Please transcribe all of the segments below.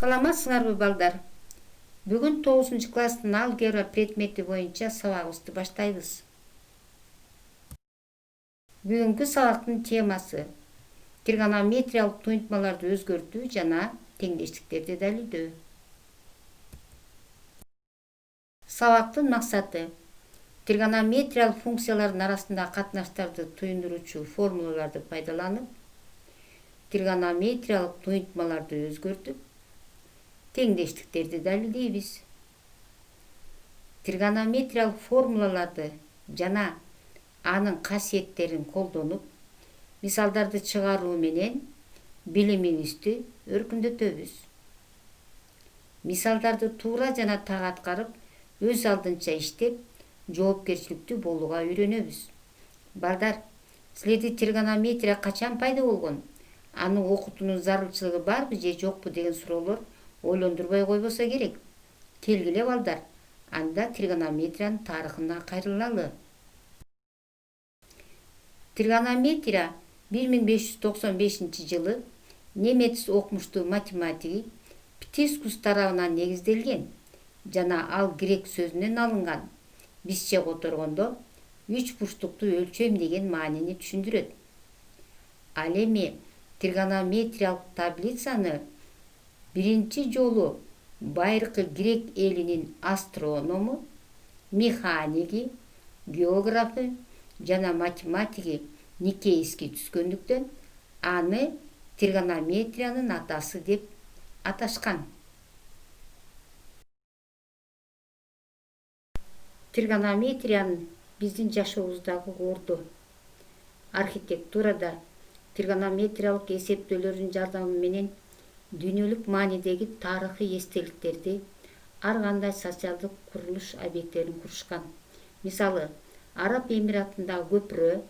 Саламатсыңарбы балдар? Бүгүн 9 класстын алгебра предмети боюнча сабагыбызды баштайбыз. Бүгүнкү сабактын темасы тригонометриялык туюнтмаларды өзгөртүү жана теңдештиктерди далилдөө. Сабактын максаты тригонометриялык функциялардын арасындагы катнаштарды туюндуруучу формулаларды пайдаланып, тригонометриялык туюнтмаларды өзгөртүп, теңдештиктерди далилдейбиз. Тригонометриялык формулаларды жана анын касиеттерин колдонуп, мисалдарды чыгаруу менен билимибизди өркүндөтөбүз. Мисалдарды туура жана так аткарып, өз алдынча иштеп, жоопкерчиликтүү болууга үйрөнөбүз. Балдар, силерде тригонометрия качан пайда болгон? Аны окутуунун зарылчылыгы барбы же жокпу деген суроолор ойлондурбой койбосо керек. Келгиле балдар, анда тригонометриянын тарыхына кайрылалы. Тригонометрия 1595-жылы немец окумуштуу математиги Птискус тарабынан негизделген жана ал грек сөзүнөн алынган. Бизче которгондо 3 бурчтуктуу өлчөм деген маанини түшүндүрөт. Ал эми тригонометриялык таблицаны биринчи жолу байыркы грек элинин астроному, механиги, географы жана математиги Никейский түзгөндүктөн аны тригонометриянын атасы деп аташкан. Тригонометриянын биздин жашообуздагы орду. Архитектурада тригонометриялык эсептөөлөрдүн жардамы менен дүйнөлүк маанидеги тарыхый эстеликтерди, ар кандай социалдык курулуш объекттерин курушкан. Мисалы, Араб Эмиратындагы көпүрө,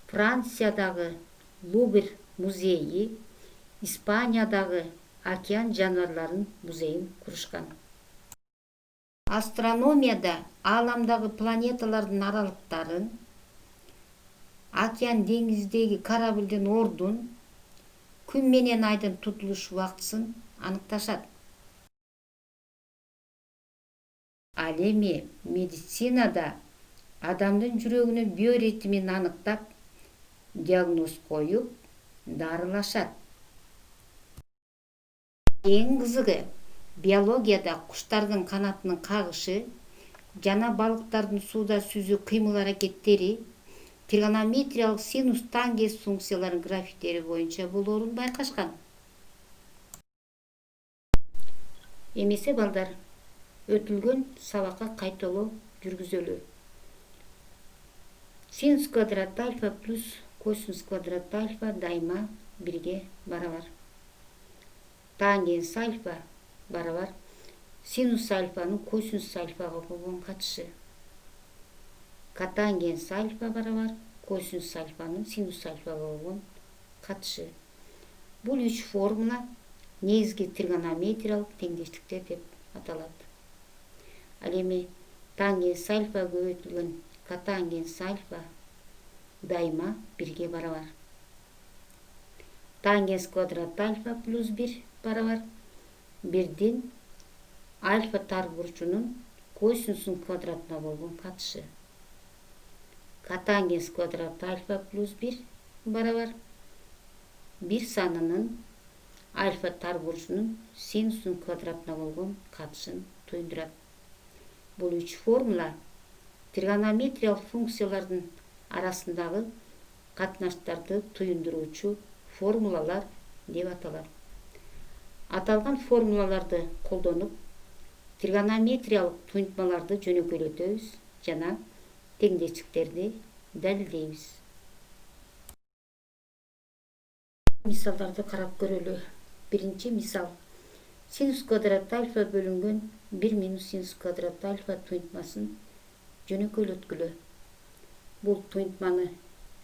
Франциядагы Лувр музейи, Испаниядагы океан жаныбарларын музейин курушкан. Астрономияда ааламдагы планеталардын аралыктарын, океан деңиздеги кораблдин ордун, күн менен айдын тутулуш убактысын аныкташат. Ал эми медицинада адамдын жүрөгүнүн биоритмин аныктап, диагноз коюп, дарылашат. Эң кызыгы, биологияда куштардын канатынын кагышы жана балыктардын сууда сүзүү кыймыл аракеттери тригонометриялык синус тангенс функцияларынын графиктери боюнча болоорун байкашкан. Эмесе балдар, өтүлгөн сабакка кайталоо жүргүзөлү. Синус квадрат альфа плюс косинус квадрат альфа дайыма 1-ге барабар. Тангенс альфа барабар синус альфанын косинус альфага болгон катышы. Котангенс альфа барабар косинус альфанын синус альфага болгон катышы. Бул 3 формула негизги тригонометриялык теңдештиктер деп аталат. Ал эми тангенс альфа көбөйтүлгөн котангенс альфа дайыма 1-ге барабар. Тангенс квадрат альфа плюс 1 барабар 1-дин альфа тар бурчунун косинусунун квадратына болгон катышы. Котангенс квадрат альфа плюс 1 барабар 1 санынын альфа тар бурчунун синусунун квадратына болгон катышын туюндурат. Бул 3 формула тригонометриялык функциялардын арасындагы катнаштарды туюндуруучу формулалар деп аталат. Аталган формулаларды колдонуп, тригонометриялык туюнтмаларды жөнөкөйлөтөбүз жана теңдештиктерди далилдейбиз. Мисалдарды карап көрөлү. Биринчи мисал. Синус квадрат альфа бөлүнгөн 1 минус синус квадрат альфа туюнтмасын жөнөкөйлөткүлө. Бул туюнтманы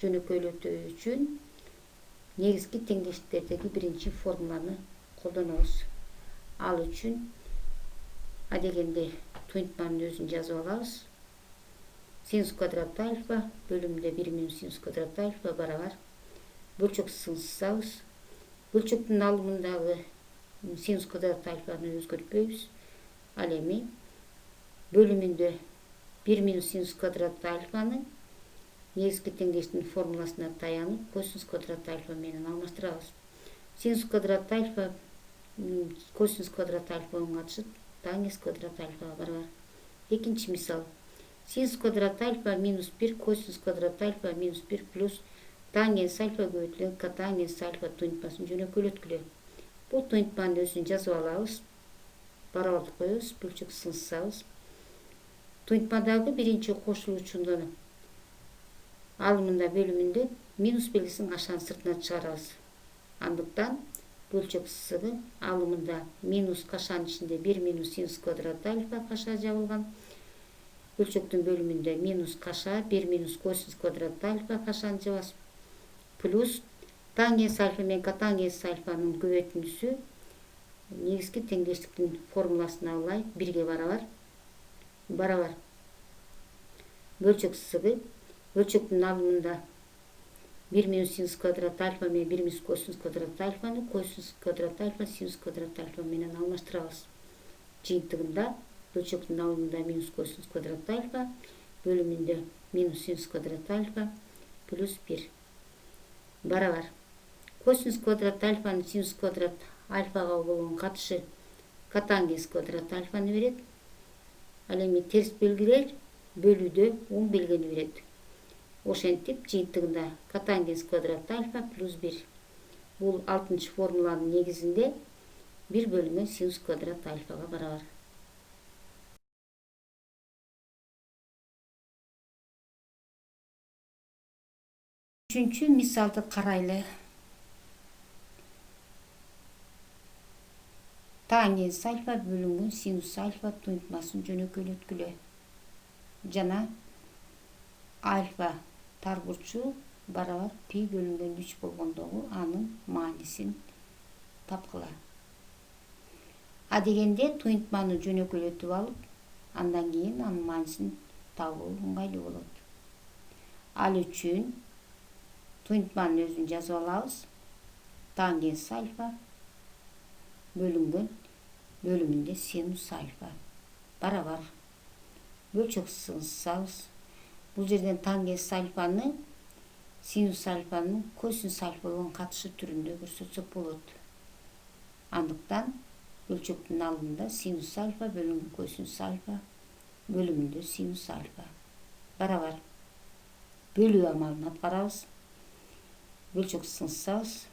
жөнөкөйлөтүү үчүн негизги теңдештиктердеги биринчи формуланы колдонобуз. Ал үчүн адегенде туюнтманын өзүн жазып алабыз. Синус квадрат альфа бөлүмдө 1 минус синус квадрат альфа барабар бөлчөк сызабыз. Бөлчөктүн алымындагы Sinüs kvadrat alfаны özgörtpөйбүz. Ал эми бөлүмүндө 1 минус синус квадрат альфаны негизги теңдештиктин формуласына таянып косинус квадрат альфа менен алмаштырабыз. Синус квадрат альфа косинус квадрат альфанын катышы тангенс квадрат альфага барабар. Экинчи мисал. Синус квадрат альфа минус 1 косинус квадрат альфа минус 1 плюс тангенс альфа көбөйтүлгөн котангенс альфа туйнтмасын жөнөкөйлөткүлө. Бул туйнтманын өзүн жазып алабыз. Барабардык коебуз, бөлчөк сыңсабыз. Туйнтмадагы биринчи кошулуучунун алымында бөлүмүндө минус белгисин кашан сыртына чыгарабыз. Андыктан бөлчөк сызыгы алымында минус кашанын ичинде 1 минус синус квадрат альфа каша жабылган. Бөлчөктүн бөлүмүндө минус каша 1 минус косинус квадрат альфа кашаны жабабыз. Плюс тангенс альфа менен котангенс альфанын көбөйтүндүсү негизги теңдештиктин формуласына ылай 1ге барабар. Бөлчөк сызыгы бөлчөктүн алымында 1 минус синус квадрат альфа менен 1 минус косинус квадрат альфаны косинус квадрат альфа синус квадрат альфа менен алмаштырабыз. Жыйынтыгында бөлчөктүн алымында минус косинус квадрат альфа бөлүмүндө минус синус квадрат альфа плюс 1 барабар. Косинус квадрат альфанын синус квадрат альфага болгон катышы котангенс квадрат альфаны берет. Ал эми терс белгилер бөлүүдө оң белгини берет. Ошентип жыйынтыгында котангенс квадрат альфа плюс 1. Бул 6-чы формуланын негизинде 1 бөлүнгөн синус квадрат альфага барабар. Үчүнчү мисалды карайлы. Тангенс альфа бөлүнгөн синус альфа туйнтмасын жөнөкөйлөткүлө. Жана альфа тар бурчу барабар пи бөлүнгөн 3 болгондогу анын маанисин тапкыла. А дегенде туйнтманы жөнөкөйлөтүп алып, андан кийин анын маанисин табуу ыңгайлуу болот. Ал үчүн туйнтманын өзүн жазып алабыз. Тангенс альфа бөлүнгөн бөлүмүндө синус альфа барабар. Бөлчөк сыңсабыз. Бул жерден тангенс альфаны синус альфанын косинус альфа болгон катышы түрүндө көрсөтсөк болот. Андыктан бөлчөктүн алымында синус альфа бөлүнгөн косинус альфа бөлүмүндө синус альфа барабар. Бөлүү амалын аткарабыз. Бөлчөк сыңсабыз.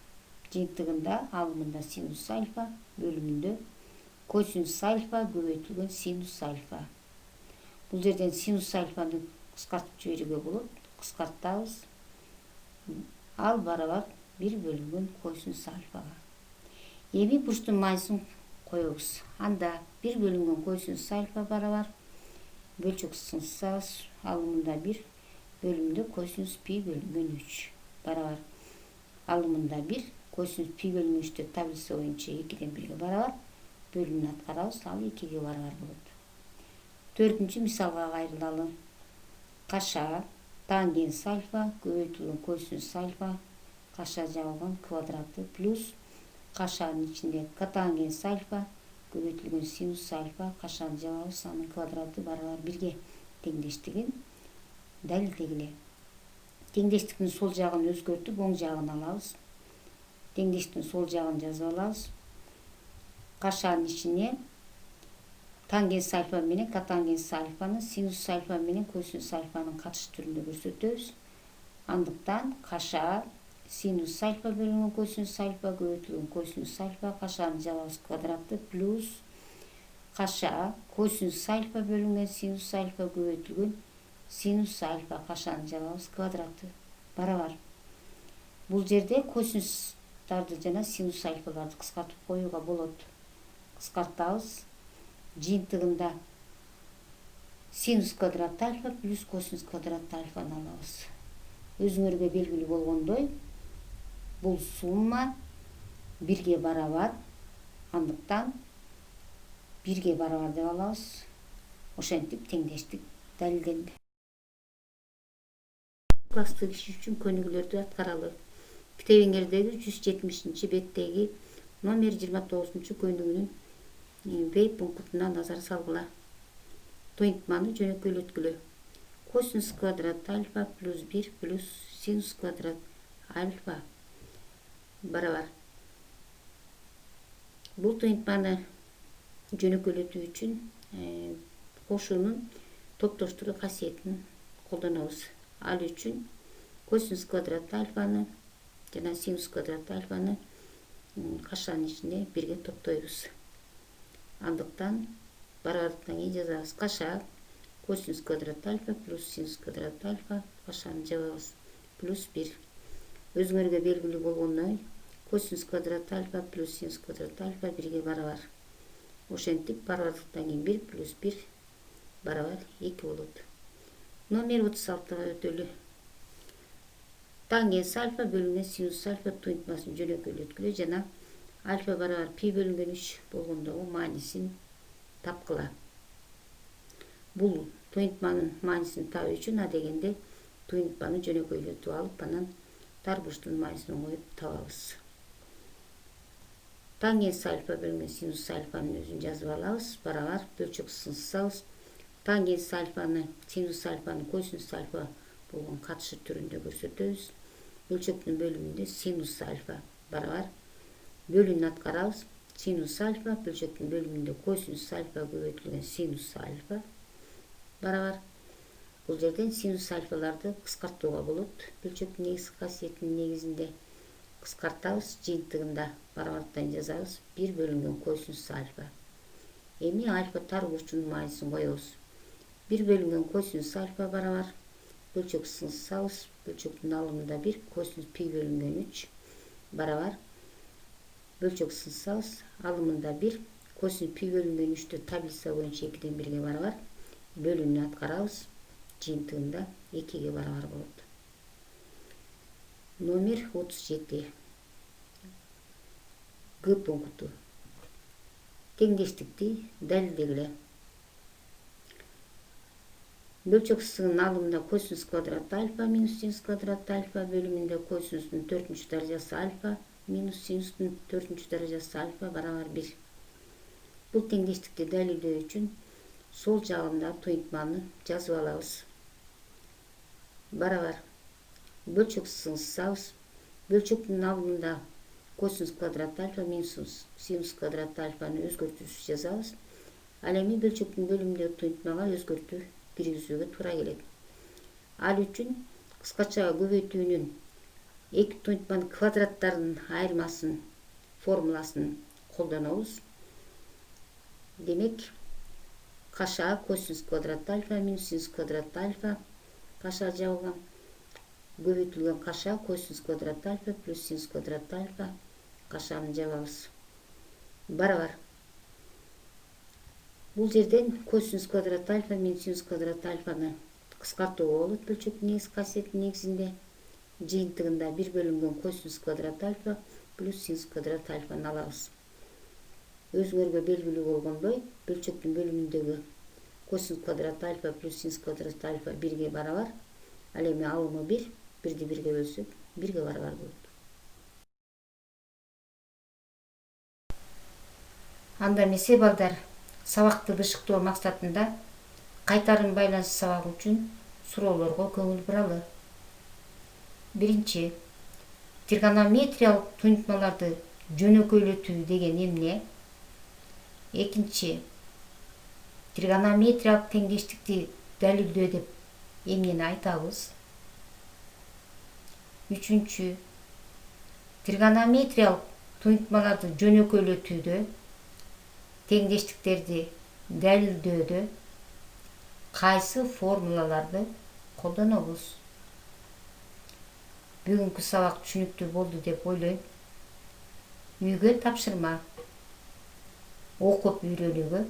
Жыйынтыгында алымында синус альфа бөлүмүндө косинус альфа көбөйтүлгөн синус альфа. Бул жерден синус альфаны кыскартып жиберүүгө болот. Кыскартабыз. Ал барабар 1 бөлүнгөн косинус альфага. Эми бурчтун маанисин коебуз. Анда 1 бөлүнгөн косинус альфа барабар. Бөлчөк сыңсабыз. Алымында 1 бөлүмүндө косинус пи бөлүнгөн 3 барабар. Алымында 1 косинус пи бөлүнгөн 3 таблица боюнча 2ден 1ге барабар. Бөлүмүн аткарабыз. Ал 2ге барабар болот. 4-чү мисалга кайрылалы. Каша тангенс альфа көбөйтүлгөн косинус альфа каша жабылган квадраты плюс кашанын ичинде котангенс альфа көбөйтүлгөн синус альфа кашаны жабабыз. Анын квадраты барабар 1ге теңдештигин далилдегиле. Теңдештиктин сол жагын өзгөртүп оң жагын алабыз. Теңдештиктин сол жагын жазып алабыз. Кашанын ичине тангенс альфа менен котангенс альфаны синус альфа менен косинус альфанын катышы түрүндө көрсөтөбүз. Андыктан каша синус альфа бөлүнгөн косинус альфа көбөйтүлгөн косинус альфа кашаны жабабыз квадраты плюс каша косинус альфа бөлүнгөн синус альфа көбөйтүлгөн синус альфа кашаны жабабыз квадраты барабар. Бул жерде косинустарды жана синус альфаларды кыскартып коюуга болот. Кыскартабыз. Жыйынтыгында синус квадрат альфа плюс косинус квадрат альфаны алабыз. Өзүңөргө белгилүү болгондой, бул сумма 1ге барабар. Андыктан 1ге барабар деп алабыз. Ошентип теңдештик далилденди. Класстык иш үчүн көнүгүүлөрдү аткаралы. Китебиңердеги 170-беттеги Номер 29 көндүгүнүн V пунктуна назар салгыла. Тоюнтманы жөнөкөйлөткүлө. Косинус квадрат альфа плюс 1 плюс синус квадрат альфа барабар. Бул тоюнтманы жөнөкөйлөтүү үчүн кошуунун топтоштуруу касиетин колдонобуз. Ал үчүн косинус квадрат альфаны жана синус квадрат альфаны кашанын ичине бирге топтойбуз. Андыктан барабардыктан кийин жазабыз. Каша косинус квадрат альфа плюс синус квадрат альфа кашаны жабабыз. Плюс 1. Өзүңөргө белгилүү болгондой, косинус квадрат альфа плюс синус квадрат альфа бирге барабар. Ошентип барабардыктан кийин 1 плюс 1 барабар 2 болот. Номер 36-га өтөлү. Тангенс альфа бөлүнгөн синус альфа тоюнтмасын жөнөкөйлөткүлө жана альфа барабар пи бөлүнгөн 3 болгондогу маанисин тапкыла. Бул тоюнтманын маанисин табуу үчүн адегенде тоюнтманы жөнөкөйлөтүп алып, анан тар бурчтун маанисин оңоюп табабыз. Тангенс альфа бөлүнгөн синус альфанын өзүн жазып алабыз. Барабар бөлчөк сызсабыз. Тангенс альфаны, синус альфаны косинус альфа болгон катышы түрүндө көрсөтөбүз. Бөлчөктүн бөлүмүндө синус альфа барабар бөлүүнү аткарабыз. Синус альфа бөлчөктүн бөлүмүндө косинус альфа көбөйтүлгөн синус альфа барабар. Бул жерден синус альфаларды кыскартууга болот. Бөлчөктүн негизги касиетинин негизинде кыскартабыз. Жыйынтыгында барабардыктан жазабыз. 1 бөлүнгөн косинус альфа. Эми альфа тар бурчунун маанисин коебуз. 1 бөлүнгөн косинус альфа барабар бөлчөк сызсабыз. Бөлчөктүн алымында 1 косинус пи бөлүнгөн 3 барабар бөлчөк сызсабыз. Алымында 1 косинус пи бөлүнгөн 3тү таблица боюнча 2ден 1ге барабар бөлүүнү аткарабыз. Жыйынтыгында 2ге барабар болот. Номер 37. Г пункту. Теңдештикти далилдегиле. Бөлчөк сызыгынын алымында косинус квадрат альфа минус синус квадрат альфа бөлүмүндө косинустун 4-чү даражасы альфа минус синустун 4-чү даражасы альфа барабар 1. Бул теңдештикти далилдөө үчүн сол жагында тоюнтманы жазып алабыз. Барабар бөлчөк сызсабыз. Бөлчөктүн алымында косинус квадрат альфа минус синус квадрат альфаны өзгөртүүсүз жазабыз. Ал эми бөлчөктүн бөлүмүндөгү тоюнтмага өзгөртүү киргизүүгө туура келет. Ал үчүн кыскача көбөйтүүнүн эки тоюнтманын квадраттарынын айырмасын формуласын колдонобуз. Демек, каша косинус квадрат альфа минус синус квадрат альфа каша жабылган. Көбөйтүлгөн каша косинус квадрат альфа плюс синус квадрат альфа кашаны жабабыз. Барабар. Бул жерден косинус квадрат альфа минус синус квадрат альфаны кыскартууга болот. Бөлчөктүн негизги касиетинин негизинде жыйынтыгында 1 бөлүнгөн косинус квадрат альфа плюс синус квадрат альфаны алабыз. Өзүңөргө белгилүү болгондой, бөлчөктүн бөлүмүндөгү косинус квадрат альфа плюс синус квадрат альфа 1ге барабар. Ал эми алымы 1, 1ди 1ге бөлсөк 1ге барабар болот. Анда эмесе балдар, сабакты бышыктоо максатында кайтарым байланыш сабагы үчүн суроолорго көңүл буралы. Биринчи, тригонометриялык тоюнтмаларды жөнөкөйлөтүү деген эмне? Экинчи, тригонометриялык теңдештикти далилдөө деп эмнени айтабыз? Үчүнчү, тригонометриялык тоюнтмаларды жөнөкөйлөтүүдө, теңдештиктерди далилдөөдө кайсы формулаларды колдонобуз? Бүгүнкү сабак түшүнүктүү болду деп ойлойм. Үйгө тапшырма. Окуп үйрөнүүгө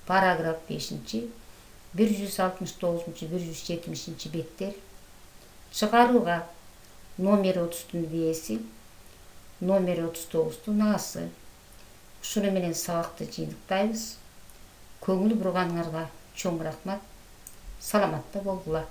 параграф 5, 169-170 беттер. Чыгарууга номер 30-тун бээси, номер 39-тун аасы. Ушуну менен сабакты жыйынтыктайбыз. Көңүл бурганыңарга чоң рахмат. Саламатта болгула.